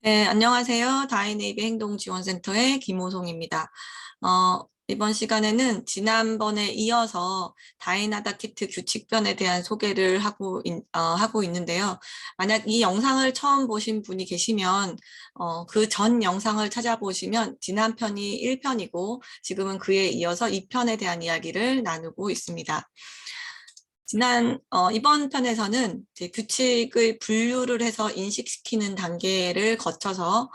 네, 안녕하세요. 다이네이비 행동지원센터의 김호송입니다. 이번 시간에는 지난번에 이어서 다이나다 키트 규칙변에 대한 소개를 하고 있는데요. 만약 이 영상을 처음 보신 분이 계시면 그 전 영상을 찾아보시면 지난 편이 1편이고 지금은 그에 이어서 2편에 대한 이야기를 나누고 있습니다. 이번 편에서는 이제 규칙을 분류를 해서 인식시키는 단계를 거쳐서,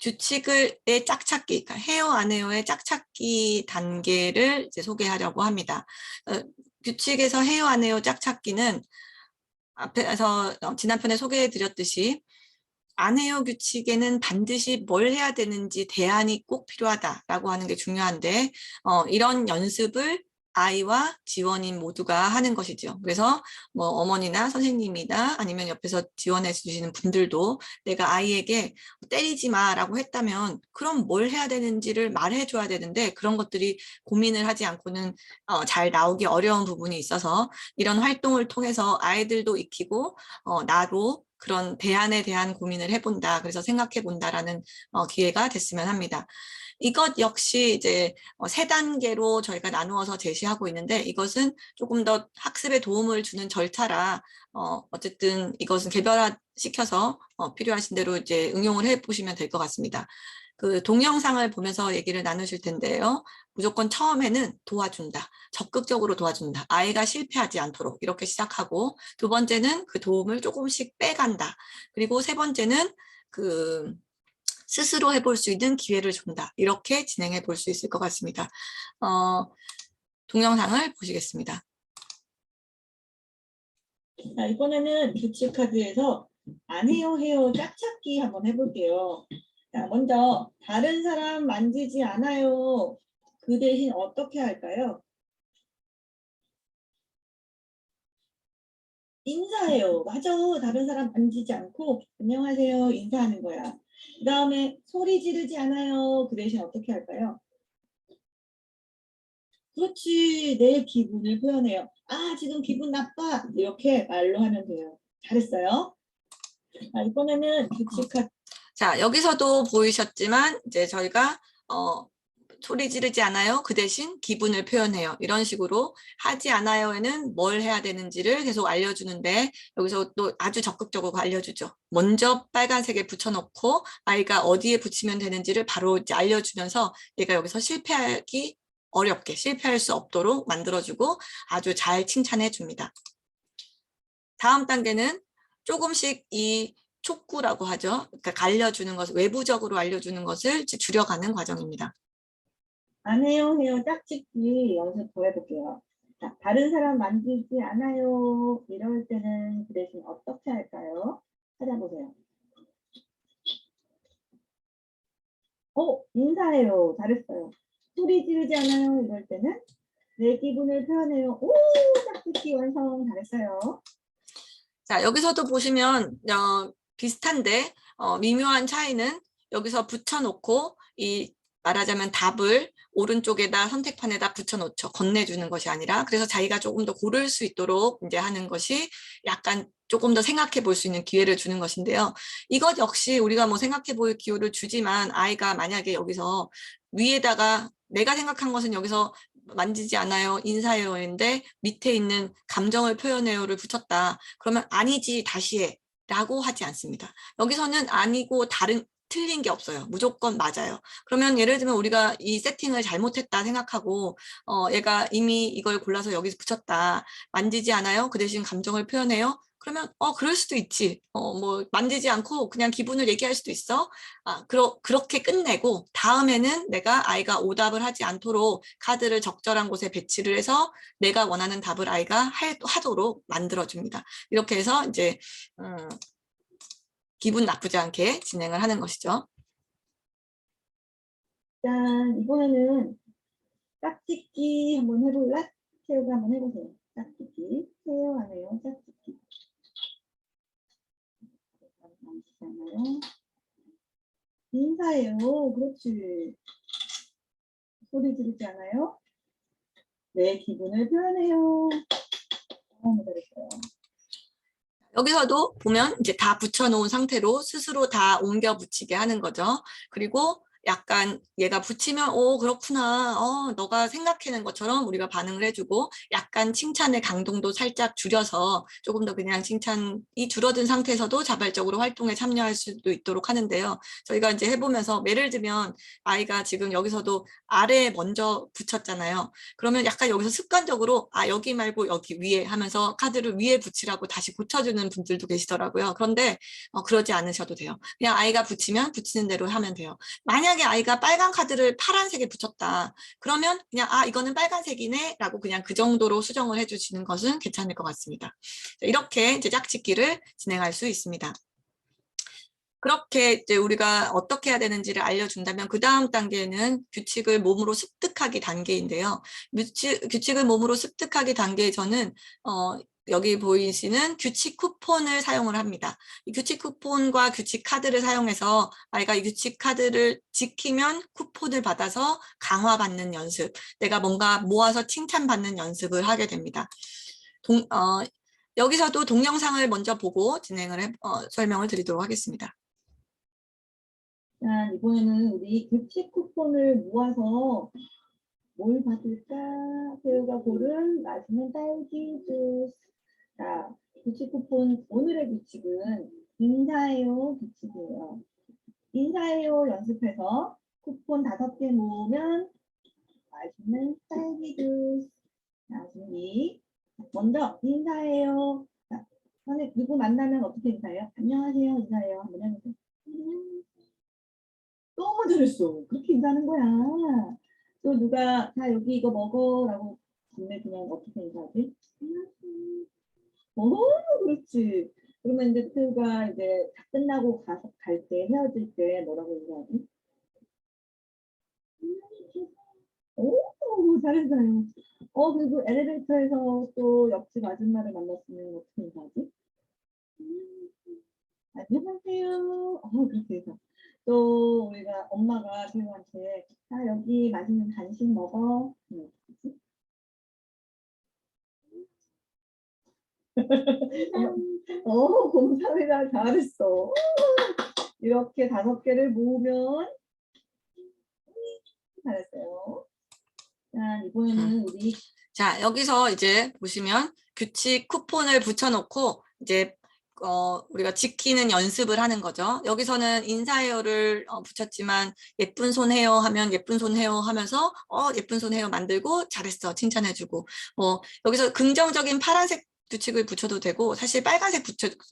규칙의 짝찾기, 그러니까 해요, 안 해요의 짝찾기 단계를 이제 소개하려고 합니다. 규칙에서 해요, 안 해요 짝찾기는 앞에서 지난 편에 소개해 드렸듯이 안 해요 규칙에는 반드시 뭘 해야 되는지 대안이 꼭 필요하다라고 하는 게 중요한데 이런 연습을 아이와 지원인 모두가 하는 것이죠. 그래서 뭐 어머니나 선생님이나 아니면 옆에서 지원해 주시는 분들도 내가 아이에게 때리지 마라고 했다면 그럼 뭘 해야 되는지를 말해 줘야 되는데 그런 것들이 고민을 하지 않고는 잘 나오기 어려운 부분이 있어서 이런 활동을 통해서 아이들도 익히고 나도 그런 대안에 대한 고민을 해본다. 그래서 생각해본다라는 기회가 됐으면 합니다. 이것 역시 이제 세 단계로 저희가 나누어서 제시하고 있는데 이것은 조금 더 학습에 도움을 주는 절차라 어쨌든 이것은 개별화시켜서 필요하신 대로 이제 응용을 해보시면 될 것 같습니다. 그 동영상을 보면서 얘기를 나누실 텐데요. 무조건 처음에는 도와준다. 적극적으로 도와준다. 아이가 실패하지 않도록 이렇게 시작하고 두 번째는 그 도움을 조금씩 빼간다. 그리고 세 번째는 그 스스로 해볼 수 있는 기회를 준다. 이렇게 진행해 볼 수 있을 것 같습니다. 동영상을 보시겠습니다. 자, 이번에는 규칙 카드에서 안 해요 해요 짝찾기 한번 해볼게요. 자, 먼저 다른 사람 만지지 않아요. 그 대신 어떻게 할까요? 인사해요. 맞아. 다른 사람 만지지 않고 안녕하세요 인사하는 거야. 그 다음에 소리 지르지 않아요. 그 대신 어떻게 할까요? 그렇지. 내 기분을 표현해요. 아, 지금 기분 나빠. 이렇게 말로 하면 돼요. 잘했어요. 자, 이번에는 규칙 카드. 자, 여기서도 보이셨지만 이제 저희가 소리 지르지 않아요. 그 대신 기분을 표현해요. 이런 식으로 하지 않아요에는 뭘 해야 되는지를 계속 알려주는데 여기서 또 아주 적극적으로 알려주죠. 먼저 빨간색에 붙여놓고 아이가 어디에 붙이면 되는지를 바로 이제 알려주면서 얘가 여기서 실패하기 어렵게 실패할 수 없도록 만들어주고 아주 잘 칭찬해 줍니다. 다음 단계는 조금씩 이 촉구라고 하죠. 그러니까 알려주는 것을 외부적으로 알려주는 것을 줄여가는 과정입니다. 안 해요, 해요, 짝짓기 연습 더 해볼게요. 자, 다른 사람 만지지 않아요. 이럴 때는 그 대신 어떻게 할까요? 찾아보세요. 인사해요. 잘했어요. 소리 지르지 않아요. 이럴 때는 내 기분을 표현해요. 오, 짝짓기 완성. 잘했어요. 자, 여기서도 보시면 비슷한데 미묘한 차이는 여기서 붙여놓고 이 말하자면 답을 오른쪽에다 선택판에다 붙여놓죠. 건네주는 것이 아니라 그래서 자기가 조금 더 고를 수 있도록 이제 하는 것이 약간 조금 더 생각해 볼 수 있는 기회를 주는 것인데요. 이것 역시 우리가 뭐 생각해 볼 기회를 주지만 아이가 만약에 여기서 위에다가 내가 생각한 것은 여기서 만지지 않아요, 인사해요인데 밑에 있는 감정을 표현해요를 붙였다. 그러면 아니지, 다시 해. 라고 하지 않습니다. 여기서는 아니고 틀린 게 없어요. 무조건 맞아요. 그러면 예를 들면 우리가 이 세팅을 잘못했다 생각하고 얘가 이미 이걸 골라서 여기서 붙였다. 만지지 않아요? 그 대신 감정을 표현해요? 그러면 그럴 수도 있지. 뭐 만지지 않고 그냥 기분을 얘기할 수도 있어. 그렇게 끝내고 다음에는 내가 아이가 오답을 하지 않도록 카드를 적절한 곳에 배치를 해서 내가 원하는 답을 아이가 하도록 만들어줍니다. 이렇게 해서 이제 기분 나쁘지 않게 진행을 하는 것이죠. 짠, 이번에는 짝짓기 한번 해볼래? 태우가 한번 해보세요. 짝짓기. 해요, 안 해요? 짝짓기. 만지잖아요. 인사해요. 그렇지. 소리 지르지 않아요? 내 기분을 표현해요. 잘했어요. 여기서도 보면 이제 다 붙여놓은 상태로 스스로 다 옮겨 붙이게 하는 거죠. 그리고 약간 얘가 붙이면 오 그렇구나 너가 생각해낸 것처럼 우리가 반응을 해주고 약간 칭찬의 강동도 살짝 줄여서 조금 더 그냥 칭찬이 줄어든 상태에서도 자발적으로 활동에 참여할 수도 있도록 하는데요. 저희가 이제 해보면서 예를 들면 아이가 지금 여기서도 아래에 먼저 붙였잖아요. 그러면 약간 여기서 습관적으로 아 여기 말고 여기 위에 하면서 카드를 위에 붙이라고 다시 고쳐주는 분들도 계시더라고요. 그런데 그러지 않으셔도 돼요. 그냥 아이가 붙이면 붙이는 대로 하면 돼요. 만약에 아이가 빨간 카드를 파란색에 붙였다. 그러면 그냥 아 이거는 빨간색이네 라고 그냥 그 정도로 수정을 해주시는 것은 괜찮을 것 같습니다. 이렇게 이제 짝짓기를 진행할 수 있습니다. 그렇게 이제 우리가 어떻게 해야 되는지를 알려준다면 그 다음 단계는 규칙을 몸으로 습득하기 단계인데요. 규칙을 몸으로 습득하기 단계에서는 여기 보이시는 규칙 쿠폰을 사용을 합니다. 이 규칙 쿠폰과 규칙 카드를 사용해서 아이가 이 규칙 카드를 지키면 쿠폰을 받아서 강화받는 연습, 내가 뭔가 모아서 칭찬받는 연습을 하게 됩니다. 여기서도 동영상을 먼저 보고 설명을 드리도록 하겠습니다. 자, 이번에는 우리 규칙 쿠폰을 모아서 뭘 받을까? 새우가 고른 맛있는 딸기 주스. 자, 규칙 쿠폰, 오늘의 규칙은 인사해요 규칙이에요. 인사해요 연습해서 쿠폰 5개 모으면 맛있는 딸기 주스. 자, 준비. 먼저 인사해요. 자, 선생님 누구 만나면 어떻게 인사해요? 안녕하세요 인사해요. 한번 해보세요. 너무 잘했어. 그렇게 인사하는 거야. 또 누가 자 여기 이거 먹어라고 건네주면 어떻게 인사하지? 오, 그렇지. 그러면 이제 트가 이제 다 끝나고 가서 갈 때 헤어질 때 뭐라고 인사하지? 오, 잘했어요. 그리고 엘리베이터에서 또 옆집 아줌마를 만났으면 어떻게 인사하지? 안녕하세요. 그렇게 해서. 또 우리가 엄마가 태우한테 아 여기 맛있는 간식 먹어. 공삼이라 잘했어. 이렇게 5개를 모으면 잘했어요. 자, 이번에는 우리 자, 여기서 이제 보시면 규칙 쿠폰을 붙여놓고 이제 우리가 지키는 연습을 하는 거죠. 여기서는 인사헤어를 붙였지만 예쁜 손 헤어 하면 예쁜 손 헤어 하면서 예쁜 손 헤어 만들고 잘했어 칭찬해주고 여기서 긍정적인 파란색 규칙을 붙여도 되고 사실 빨간색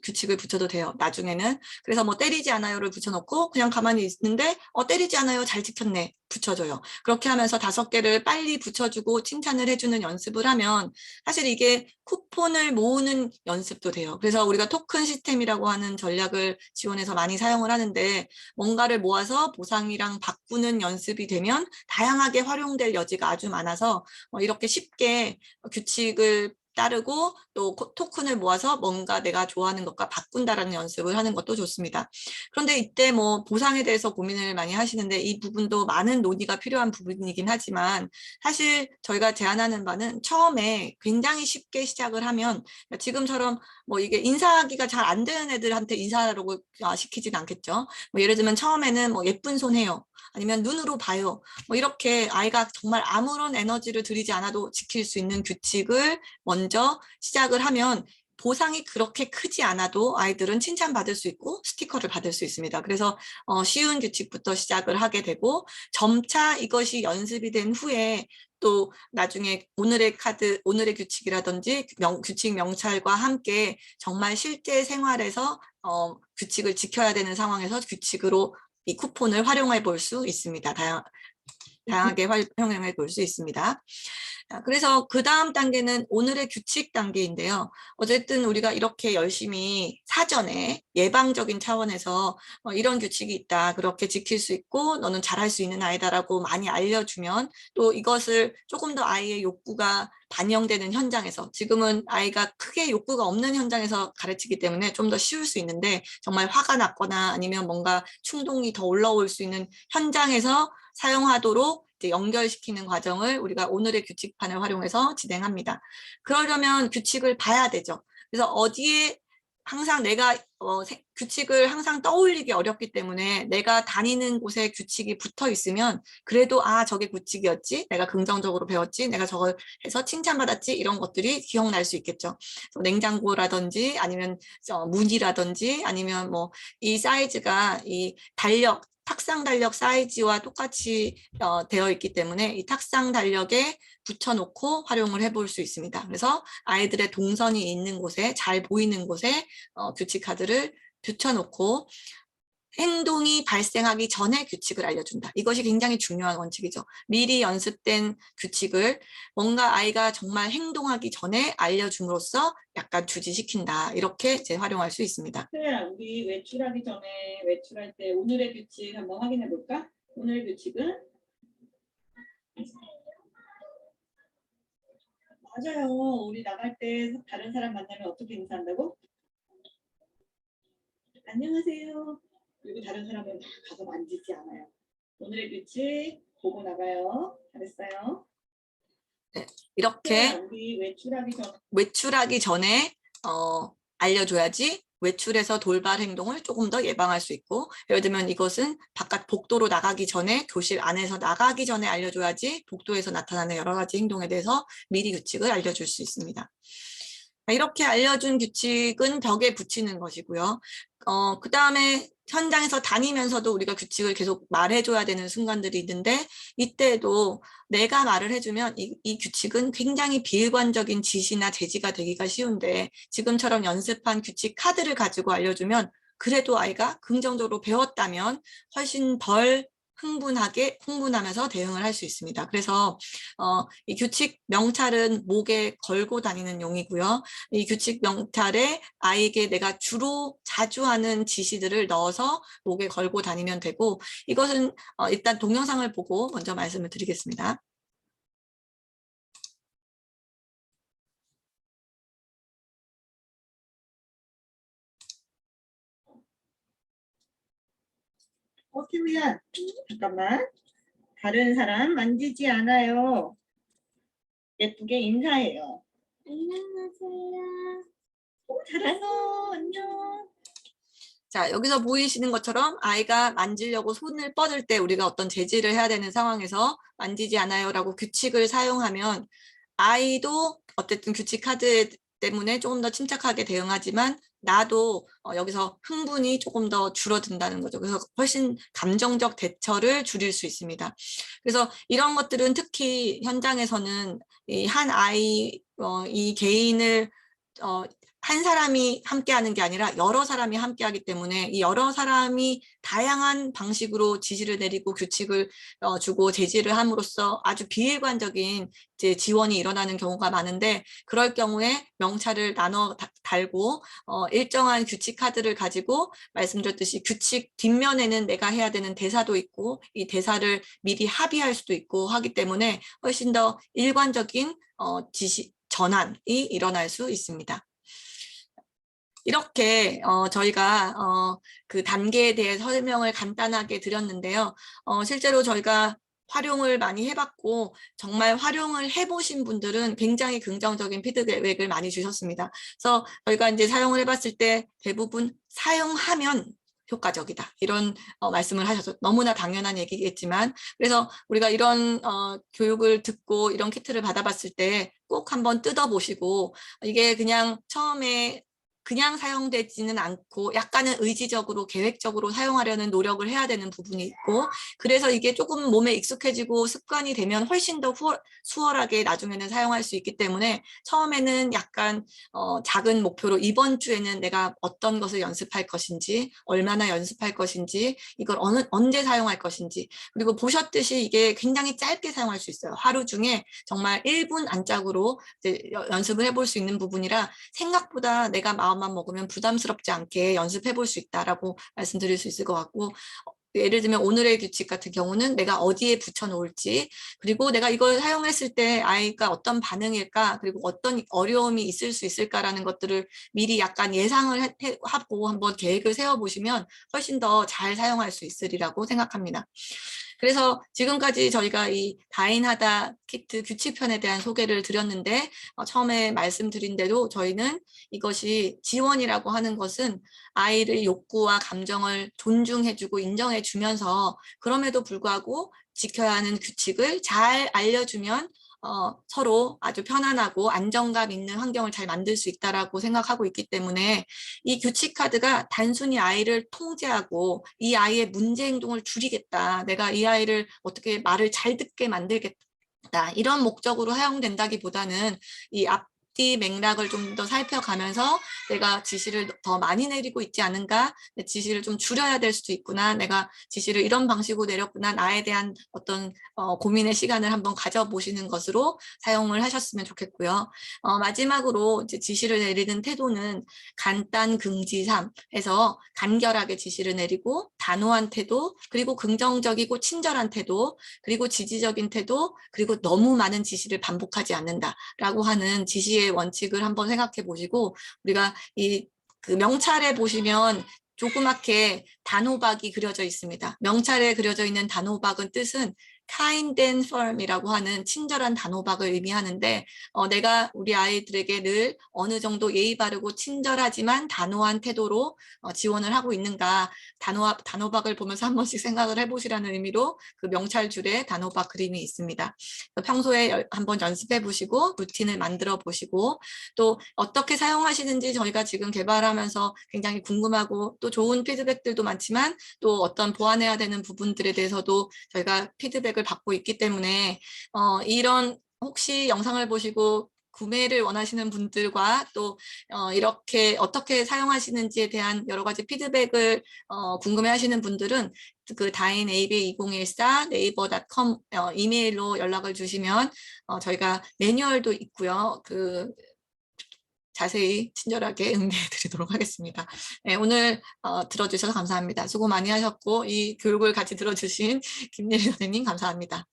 규칙을 붙여도 돼요. 나중에는. 그래서 뭐 때리지 않아요를 붙여놓고 그냥 가만히 있는데 때리지 않아요 잘 지켰네 붙여줘요. 그렇게 하면서 5개를 빨리 붙여주고 칭찬을 해주는 연습을 하면 사실 이게 쿠폰을 모으는 연습도 돼요. 그래서 우리가 토큰 시스템이라고 하는 전략을 지원해서 많이 사용을 하는데 뭔가를 모아서 보상이랑 바꾸는 연습이 되면 다양하게 활용될 여지가 아주 많아서 이렇게 쉽게 규칙을 따르고 또 토큰을 모아서 뭔가 내가 좋아하는 것과 바꾼다라는 연습을 하는 것도 좋습니다. 그런데 이때 뭐 보상에 대해서 고민을 많이 하시는데 이 부분도 많은 논의가 필요한 부분이긴 하지만 사실 저희가 제안하는 바는 처음에 굉장히 쉽게 시작을 하면 지금처럼 뭐 이게 인사하기가 잘 안 되는 애들한테 인사라고 시키진 않겠죠. 뭐 예를 들면 처음에는 뭐 예쁜 손 해요. 아니면 눈으로 봐요. 뭐 이렇게 아이가 정말 아무런 에너지를 들이지 않아도 지킬 수 있는 규칙을 먼저 시작을 하면 보상이 그렇게 크지 않아도 아이들은 칭찬받을 수 있고 스티커를 받을 수 있습니다. 그래서 쉬운 규칙부터 시작을 하게 되고 점차 이것이 연습이 된 후에 또 나중에 오늘의 규칙이라든지 규칙 명찰과 함께 정말 실제 생활에서 규칙을 지켜야 되는 상황에서 규칙으로 이 쿠폰을 활용해 볼 수 있습니다. 다양하게 활용해 볼 수 있습니다. 그래서 그 다음 단계는 오늘의 규칙 단계인데요. 어쨌든 우리가 이렇게 열심히 사전에 예방적인 차원에서 이런 규칙이 있다. 그렇게 지킬 수 있고 너는 잘할 수 있는 아이다라고 많이 알려주면 또 이것을 조금 더 아이의 욕구가 반영되는 현장에서 지금은 아이가 크게 욕구가 없는 현장에서 가르치기 때문에 좀 더 쉬울 수 있는데 정말 화가 났거나 아니면 뭔가 충동이 더 올라올 수 있는 현장에서 사용하도록 이제 연결시키는 과정을 우리가 오늘의 규칙판을 활용해서 진행합니다. 그러려면 규칙을 봐야 되죠. 그래서 어디에 항상 내가 규칙을 항상 떠올리기 어렵기 때문에 내가 다니는 곳에 규칙이 붙어 있으면 그래도 아 저게 규칙이었지, 내가 긍정적으로 배웠지, 내가 저걸 해서 칭찬받았지, 이런 것들이 기억날 수 있겠죠. 냉장고라든지 아니면 문이라든지 아니면 뭐 이 사이즈가 이 달력 탁상 달력 사이즈와 똑같이 되어 있기 때문에 이 탁상 달력에 붙여놓고 활용을 해볼 수 있습니다. 그래서 아이들의 동선이 있는 곳에 잘 보이는 곳에 규칙 카드를 붙여놓고 행동이 발생하기 전에 규칙을 알려준다. 이것이 굉장히 중요한 원칙이죠. 미리 연습된 규칙을 뭔가 아이가 정말 행동하기 전에 알려줌으로써 약간 주지시킨다. 이렇게 이제 활용할 수 있습니다. 그래, 우리 외출하기 전에 외출할 때 오늘의 규칙 한번 확인해 볼까? 오늘의 규칙은 맞아요. 우리 나갈 때 다른 사람 만나면 어떻게 인사한다고? 안녕하세요. 그리고 다른 사람은 다 가서 만지지 않아요. 오늘의 규칙 보고 나가요. 잘했어요. 네, 이렇게 우리 외출하기 전에 알려줘야지 외출해서 돌발 행동을 조금 더 예방할 수 있고, 예를 들면 이것은 바깥 복도로 나가기 전에, 교실 안에서 나가기 전에 알려줘야지 복도에서 나타나는 여러 가지 행동에 대해서 미리 규칙을 알려줄 수 있습니다. 이렇게 알려준 규칙은 벽에 붙이는 것이고요. 그 다음에 현장에서 다니면서도 우리가 규칙을 계속 말해줘야 되는 순간들이 있는데, 이때도 내가 말을 해주면 이 규칙은 굉장히 비일관적인 지시나 제지가 되기가 쉬운데, 지금처럼 연습한 규칙 카드를 가지고 알려주면 그래도 아이가 긍정적으로 배웠다면 훨씬 덜 흥분하면서 대응을 할 수 있습니다. 그래서 이 규칙 명찰은 목에 걸고 다니는 용이고요. 이 규칙 명찰에 아이에게 내가 주로 자주 하는 지시들을 넣어서 목에 걸고 다니면 되고, 이것은 일단 동영상을 보고 먼저 말씀을 드리겠습니다. 키미야, 잠깐만. 다른 사람 만지지 않아요. 예쁘게 인사해요. 안녕하세요. 잘했어. 안녕. 자, 여기서 보이시는 것처럼 아이가 만지려고 손을 뻗을 때 우리가 어떤 제지를 해야 되는 상황에서 만지지 않아요라고 규칙을 사용하면 아이도 어쨌든 규칙 카드 때문에 조금 더 침착하게 대응하지만 나도 여기서 흥분이 조금 더 줄어든다는 거죠. 그래서 훨씬 감정적 대처를 줄일 수 있습니다. 그래서 이런 것들은 특히 현장에서는 이 한 아이, 이 개인을 한 사람이 함께하는 게 아니라 여러 사람이 함께하기 때문에 이 여러 사람이 다양한 방식으로 지시를 내리고 규칙을 주고 제지를 함으로써 아주 비일관적인 이제 지원이 일어나는 경우가 많은데, 그럴 경우에 명찰을 나눠 달고 일정한 규칙 카드를 가지고 말씀드렸듯이 규칙 뒷면에는 내가 해야 되는 대사도 있고 이 대사를 미리 합의할 수도 있고 하기 때문에 훨씬 더 일관적인 지시 전환이 일어날 수 있습니다. 이렇게 저희가 그 단계에 대해 설명을 간단하게 드렸는데요. 실제로 저희가 활용을 많이 해봤고 정말 활용을 해보신 분들은 굉장히 긍정적인 피드백을 많이 주셨습니다. 그래서 저희가 이제 사용을 해봤을 때 대부분 사용하면 효과적이다, 이런 말씀을 하셔서 너무나 당연한 얘기겠지만, 그래서 우리가 이런 교육을 듣고 이런 키트를 받아봤을 때 꼭 한번 뜯어보시고, 이게 그냥 처음에 그냥 사용되지는 않고 약간은 의지적으로 계획적으로 사용하려는 노력을 해야 되는 부분이 있고, 그래서 이게 조금 몸에 익숙해지고 습관이 되면 훨씬 더 수월하게 나중에는 사용할 수 있기 때문에 처음에는 약간 작은 목표로 이번 주에는 내가 어떤 것을 연습할 것인지, 얼마나 연습할 것인지, 이걸 언제 사용할 것인지, 그리고 보셨듯이 이게 굉장히 짧게 사용할 수 있어요. 하루 중에 정말 1분 안짝으로 이제 연습을 해볼 수 있는 부분이라 생각보다 내가 마음만 먹으면 부담스럽지 않게 연습해 볼 수 있다라고 말씀드릴 수 있을 것 같고, 예를 들면 오늘의 규칙 같은 경우는 내가 어디에 붙여 놓을지, 그리고 내가 이걸 사용했을 때 아이가 어떤 반응일까, 그리고 어떤 어려움이 있을 수 있을까라는 것들을 미리 약간 예상을 하고 한번 계획을 세워보시면 훨씬 더 잘 사용할 수 있으리라고 생각합니다. 그래서 지금까지 저희가 이 다인하다 키트 규칙편에 대한 소개를 드렸는데 처음에 말씀드린 대로 저희는 이것이 지원이라고 하는 것은 아이의 욕구와 감정을 존중해주고 인정해주면서 그럼에도 불구하고 지켜야 하는 규칙을 잘 알려주면 서로 아주 편안하고 안정감 있는 환경을 잘 만들 수 있다라고 생각하고 있기 때문에 이 규칙 카드가 단순히 아이를 통제하고 이 아이의 문제 행동을 줄이겠다. 내가 이 아이를 어떻게 말을 잘 듣게 만들겠다. 이런 목적으로 사용된다기보다는 이 앞뒤 맥락을 좀 더 살펴가면서 내가 지시를 더 많이 내리고 있지 않은가, 내 지시를 좀 줄여야 될 수도 있구나, 내가 지시를 이런 방식으로 내렸구나, 나에 대한 어떤 고민의 시간을 한번 가져보시는 것으로 사용을 하셨으면 좋겠고요. 마지막으로 이제 지시를 내리는 태도는 간단 긍지삼 해서 간결하게 지시를 내리고 단호한 태도, 그리고 긍정적이고 친절한 태도, 그리고 지지적인 태도, 그리고 너무 많은 지시를 반복하지 않는다라고 하는 지시의 원칙을 한번 생각해 보시고 우리가 그 명찰에 보시면 조그맣게 단호박이 그려져 있습니다. 명찰에 그려져 있는 단호박은 뜻은 kind and firm이라고 하는 친절한 단호박을 의미하는데 내가 우리 아이들에게 늘 어느 정도 예의 바르고 친절하지만 단호한 태도로 지원을 하고 있는가 단호박을 보면서 한 번씩 생각을 해보시라는 의미로 그 명찰줄에 단호박 그림이 있습니다. 평소에 한번 연습해 보시고 루틴을 만들어 보시고 또 어떻게 사용하시는지 저희가 지금 개발하면서 굉장히 궁금하고 또 좋은 피드백들도 많지만 또 어떤 보완해야 되는 부분들에 대해서도 저희가 피드백을 받고 있기 때문에 이런 혹시 영상을 보시고 구매를 원하시는 분들과 또 이렇게 어떻게 사용하시는지에 대한 여러 가지 피드백을 궁금해하시는 분들은 그 다인 ABA2014 네이버.com 이메일로 연락을 주시면 저희가 매뉴얼도 있고요. 그 자세히 친절하게 응대해 드리도록 하겠습니다. 네, 오늘 들어주셔서 감사합니다. 수고 많이 하셨고 이 교육을 같이 들어주신 김예리 선생님 감사합니다.